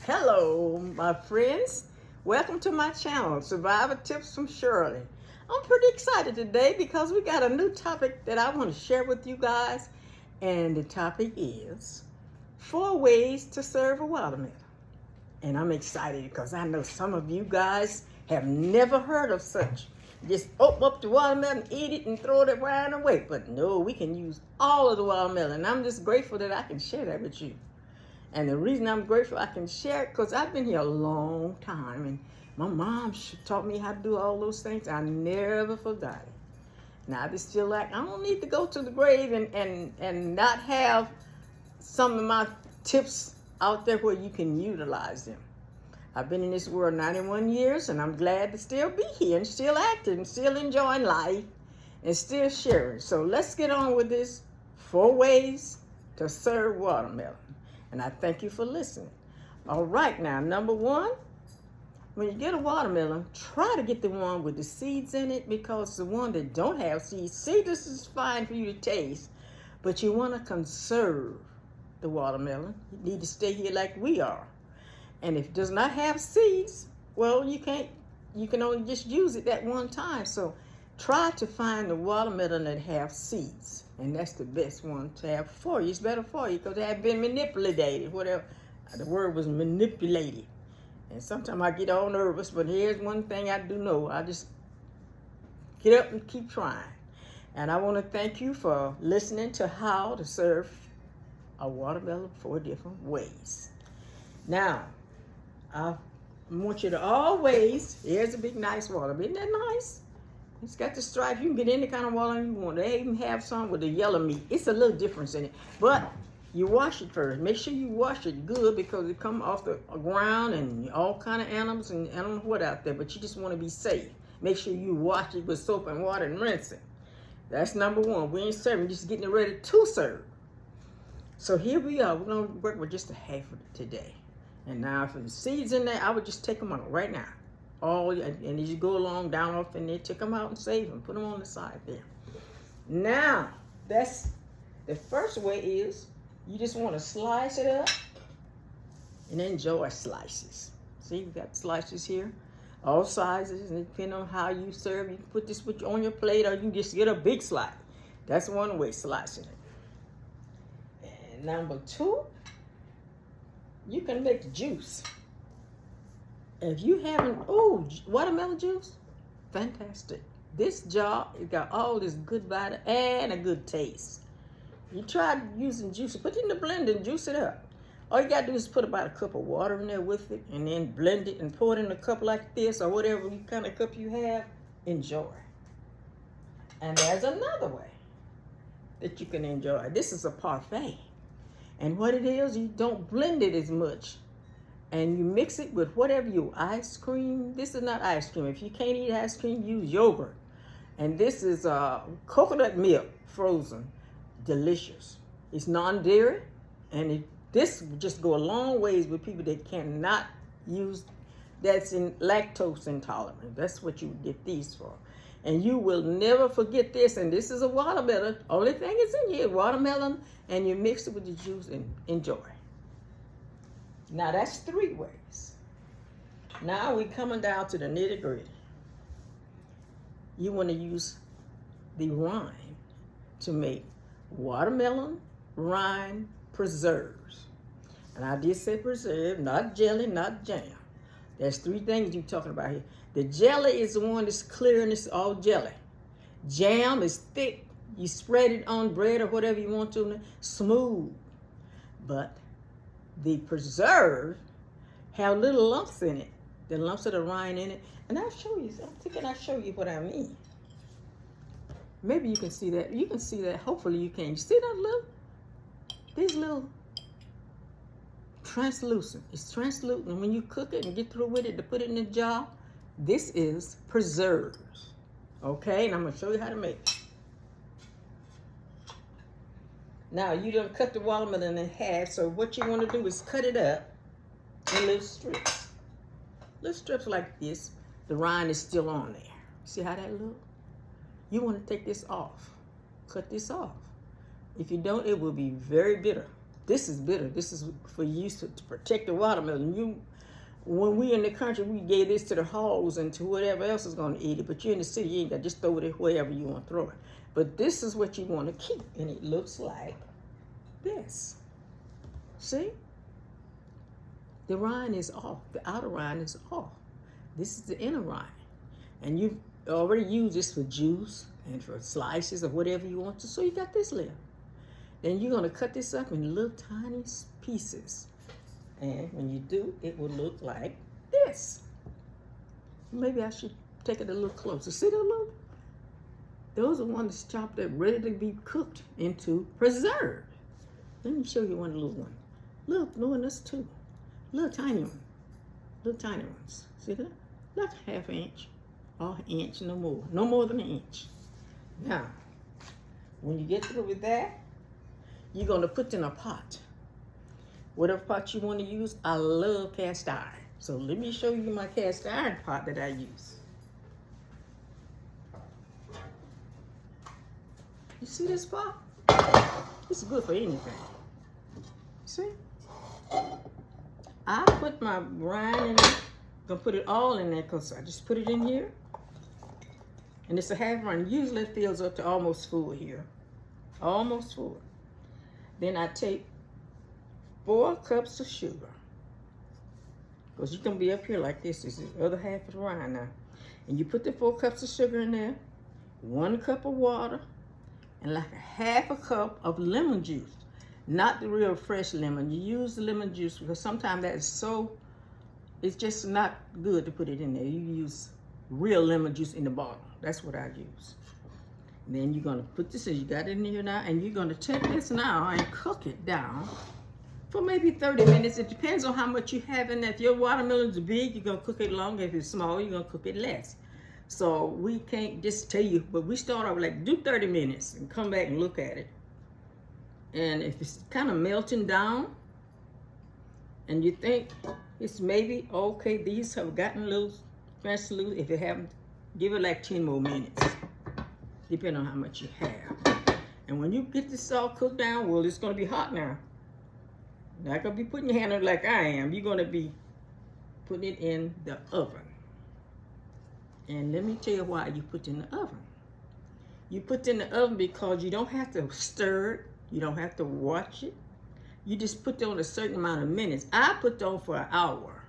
Hello, my friends. Welcome to my channel, Survivor Tips from Shirley. I'm pretty excited today because we got a new topic that I want to share with you guys. And the topic is 4 ways to serve a watermelon. And I'm excited because I know some of you guys have never heard of such. Just open up the watermelon, eat it, and throw it right away. But no, we can use all of the watermelon. I'm just grateful that I can share that with you. And the reason I'm grateful I can share it because I've been here a long time. And my mom taught me how to do all those things. I never forgot it. Now I just feel like I don't need to go to the grave and not have some of my tips out there where you can utilize them. I've been in this world 91 years and I'm glad to still be here and still active and still enjoying life and still sharing. So let's get on with this 4 ways to serve watermelon. And I thank you for listening. All right, now, number 1, when you get a watermelon, try to get the one with the seeds in it because the one that don't have seeds, this is fine for you to taste, but you want to conserve the watermelon. You need to stay here like we are. And if it does not have seeds, well, you can only just use it that one time. So try to find the watermelon that have seeds. And that's the best one to have for you. It's better for you because they have been manipulated. Whatever the word was, manipulated. And sometimes I get all nervous, but here's one thing I do know. I just get up and keep trying. And I want to thank you for listening to how to serve a watermelon 4 different ways. Now, I want you to always, here's a big nice watermelon. Isn't that nice? It's got the stripe. You can get any kind of watermelon you want. They even have some with the yellow meat. It's a little difference in it. But you wash it first. Make sure you wash it good because it comes off the ground and all kind of animals and I don't know what out there. But you just want to be safe. Make sure you wash it with soap and water and rinse it. That's number 1. We ain't serving, just getting it ready to serve. So here we are. We're going to work with just a half of it today. And now if the seeds in there, I would just take them out right now. And as you go along down off in there, take them out and save them. Put them on the side there. Now, that's the first way is you just want to slice it up and enjoy slices. See, you got slices here, all sizes, and depending on how you serve, you can put this on your plate or you can just get a big slice. That's one way slicing it. And number 2, you can make the juice. If you haven't, watermelon juice, fantastic. This jar, it got all this good body and a good taste. You try using juice, put it in the blender and juice it up. All you gotta do is put about a cup of water in there with it and then blend it and pour it in a cup like this or whatever kind of cup you have, enjoy. And there's another way that you can enjoy. This is a parfait. And what it is, you don't blend it as much. And you mix it with whatever you ice cream. This is not ice cream. If you can't eat ice cream, use yogurt. And this is coconut milk, frozen, delicious. It's non-dairy, and this just go a long ways with people that cannot use, that's in lactose intolerant. That's what you would get these for. And you will never forget this. And this is a watermelon. Only thing is in here, watermelon, and you mix it with the juice and enjoy. Now that's 3 ways. Now we're coming down to the nitty gritty. You want to use the rind to make watermelon rind preserves. And I did say preserve, not jelly, not jam. There's 3 things you're talking about here. The jelly is the one that's clear and it's all jelly. Jam is thick. You spread it on bread or whatever you want to, smooth. But the preserve have little lumps in it. The lumps of the rind in it. And I'll show you. I'm thinking I'll show you what I mean. Maybe you can see that. You can see that. Hopefully you can. You see that these little translucent. It's translucent. And when you cook it and get through with it to put it in a jar, this is preserves. Okay, and I'm going to show you how to make it. Now, you done cut the watermelon in half, so what you want to do is cut it up in little strips. Little strips like this. The rind is still on there. See how that looks? You want to take this off. Cut this off. If you don't, it will be very bitter. this is bitter. This is for use to protect the watermelon. When we in the country, we gave this to the hogs and to whatever else is going to eat it. But you're in the city, you ain't got to just throw it wherever you want to throw it. But this is what you want to keep, and it looks like this. See? The rind is off. The outer rind is off. This is the inner rind. And you've already used this for juice and for slices or whatever you want to. So you got this left. Then you're going to cut this up in little tiny pieces. And when you do, it will look like this. Maybe I should take it a little closer. See that little? Those are ones that's chopped up, ready to be cooked into preserved. Let me show you one little one. Look, no, and that's two. Little tiny one. Little tiny ones. See that? Like a half inch or an inch, no more. No more than an inch. Now, when you get through with that, you're going to put in a pot. Whatever pot you want to use. I love cast iron. So let me show you my cast iron pot that I use. You see this pot? It's good for anything. See? I put my rind in it. Gonna put it all in there because I just put it in here. And it's a half rind. Usually it fills up to almost full here. Almost full. Then I take 4 cups of sugar. Because you're gonna be up here like this. This is the other half of the rind now. And you put the 4 cups of sugar in there, 1 cup of water, and like a half a cup of lemon juice. Not the real fresh lemon. You use the lemon juice because sometimes that is so, it's just not good to put it in there. You use real lemon juice in the bottle. That's what I use. And then you're gonna put this in, you got it in here now, and you're gonna take this now and cook it down for maybe 30 minutes. It depends on how much you have in there. If your watermelon's big, you're gonna cook it longer. If it's small, you're gonna cook it less. So we can't just tell you, but we start off like do 30 minutes and come back and look at it. And if it's kind of melting down and you think it's maybe okay, these have gotten a little translucent. If it haven't, give it like 10 more minutes, depending on how much you have. And when you get this all cooked down, well, it's gonna be hot now. You're not gonna be putting your hand on it like I am. You're gonna be putting it in the oven. And let me tell you why you put it in the oven. You put it in the oven because you don't have to stir it. You don't have to watch it. You just put it on a certain amount of minutes. I put it on for an hour.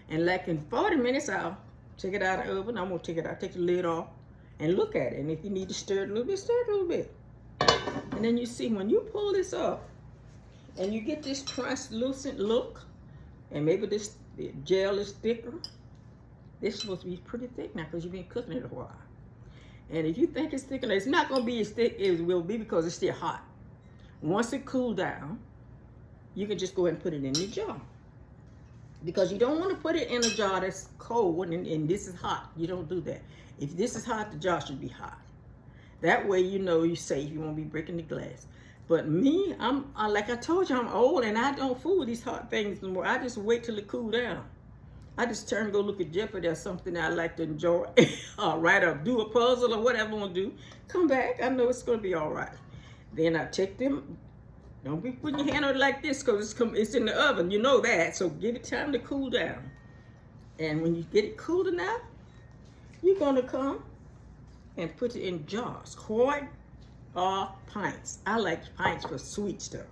And like in 40 minutes, I'll take it out of the oven. I'm gonna take it out, take the lid off, and look at it. And if you need to stir it a little bit, stir it a little bit. And then you see when you pull this up, and you get this translucent look, and maybe this gel is thicker. This is supposed to be pretty thick now because you've been cooking it a while. And if you think it's thick enough, it's not going to be as thick as it will be because it's still hot. Once it cools down, you can just go ahead and put it in the jar. Because you don't want to put it in a jar that's cold and this is hot. You don't do that. If this is hot, the jar should be hot. That way you know you're safe. You won't be breaking the glass. But me, like I told you, I'm old and I don't fool with these hot things anymore. I just wait till it cool down. I just turn and go look at Jeopardy or something I like to enjoy. Write or do a puzzle or whatever I want to do. Come back, I know it's going to be all right. Then I take them. Don't be putting your hand on it like this because it's in the oven. You know that. So give it time to cool down. And when you get it cool enough, you're going to come and put it in jars. Quart or pints. I like pints for sweet stuff.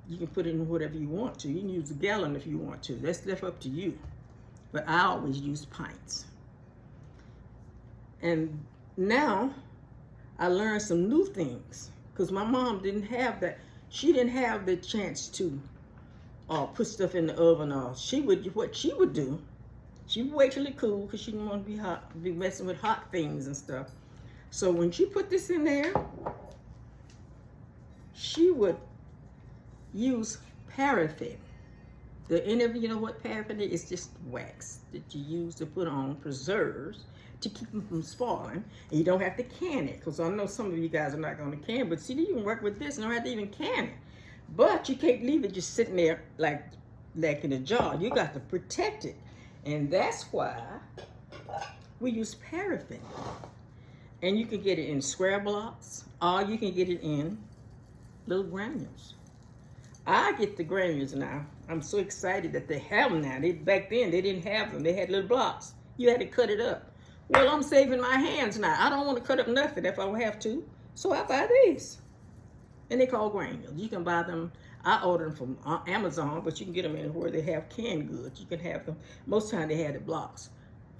You can put it in whatever you want to. You can use a gallon if you want to. That's left up to you. But I always use pints. And now I learned some new things because my mom didn't have that. She didn't have the chance to put stuff in the oven. Or what she would do, she would wait till it cooled because she didn't want to be hot, be messing with hot things and stuff. So when she put this in there, she would use paraffin. Any of you know what paraffin is? It's just wax that you use to put on preserves to keep them from spoiling. And you don't have to can it, because I know some of you guys are not going to can, but see, you can work with this and don't have to even can it. But you can't leave it just sitting there like in a jar. You got to protect it. And that's why we use paraffin. And you can get it in square blocks, or you can get it in little granules. I get the granules now. I'm so excited that they have them now. Back then, they didn't have them. They had little blocks. You had to cut it up. Well, I'm saving my hands now. I don't want to cut up nothing if I don't have to. So I buy these. And they call granules. You can buy them. I order them from Amazon, but you can get them anywhere they have canned goods. You can have them. Most time they had the blocks.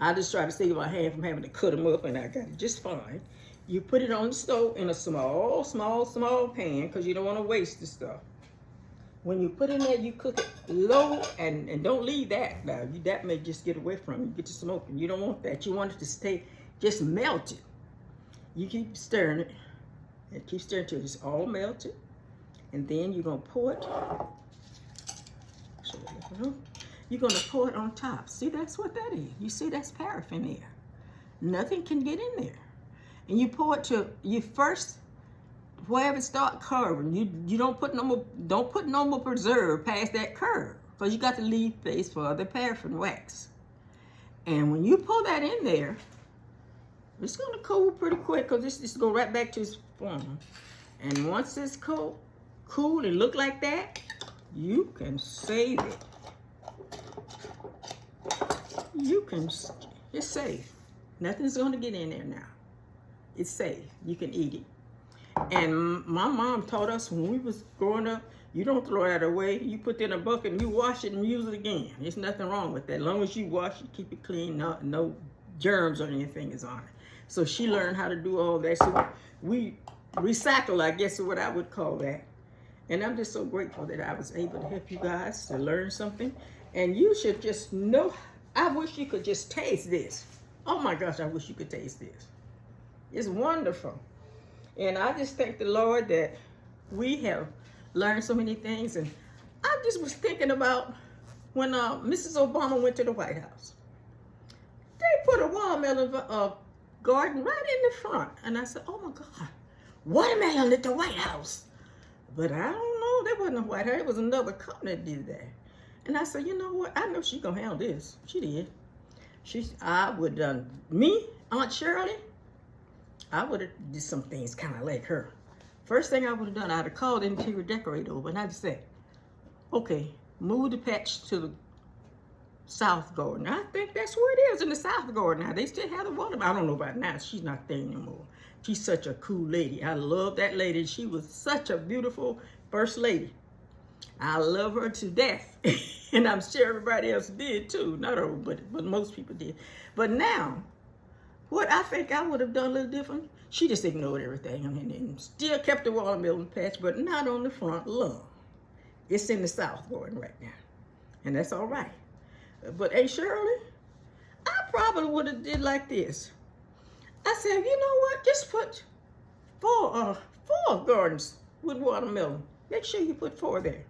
I just try to save my hand from having to cut them up, and I got it just fine. You put it on the stove in a small pan because you don't want to waste the stuff. When you put in there, you cook it low and don't leave that. Now, that may just get away from you, get to smoking. You don't want that. You want it to stay just melted. You keep stirring it and keep stirring till it's all melted. And then you're going to pour it. You're going to pour it on top. See, that's what that is. You see, that's paraffin there. Nothing can get in there. And you pour it to, you first, wherever it start curving, you don't put no more preserve past that curve, because you got to leave space for the paraffin wax. And when you pour that in there, it's going to cool pretty quick, because this just go right back to its form. And once it's cool and look like that, you can save it. It's safe. Nothing's going to get in there now. It's safe. You can eat it. And my mom taught us when we was growing up, you don't throw that away. You put it in a bucket and you wash it and use it again. There's nothing wrong with that. As long as you wash it, keep it clean, no germs or anything is on it. So she learned how to do all that. So we recycle, I guess is what I would call that. And I'm just so grateful that I was able to help you guys to learn something. And you should just know, I wish you could just taste this. Oh my gosh, I wish you could taste this. It's wonderful. And I just thank the Lord that we have learned so many things. And I just was thinking about when Mrs. Obama went to the White House. They put a watermelon garden right in the front. And I said, oh my God, watermelon at the White House. But I don't know, that wasn't the White House. It was another company that did that. And I said, you know what? I know she's going to handle this. She did. I would have done, me, Aunt Shirley, I would have did some things kind of like her. First thing I would have done, I'd have called the interior decorator over and I'd say, okay, move the patch to the south garden. I think that's where it is, in the south garden now. They still have the water. I don't know about now. She's not there anymore. She's such a cool lady. I love that lady. She was such a beautiful first lady. I love her to death. And I'm sure everybody else did too. Not her, but most people did. But now, what I think I would have done a little different, she just ignored everything and still kept the watermelon patch, but not on the front lawn. It's in the south garden right now. And that's all right. But hey, Shirley, I probably would have did like this. I said, you know what? Just put four gardens with watermelon. Make sure you put 4 there.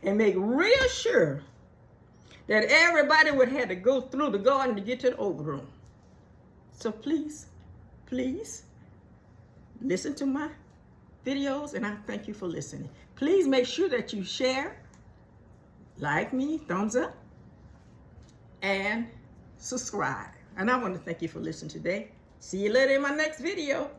And make real sure that everybody would have to go through the garden to get to the overroom. So please, please listen to my videos, and I thank you for listening. Please make sure that you share, like me, thumbs up, and subscribe. And I want to thank you for listening today. See you later in my next video.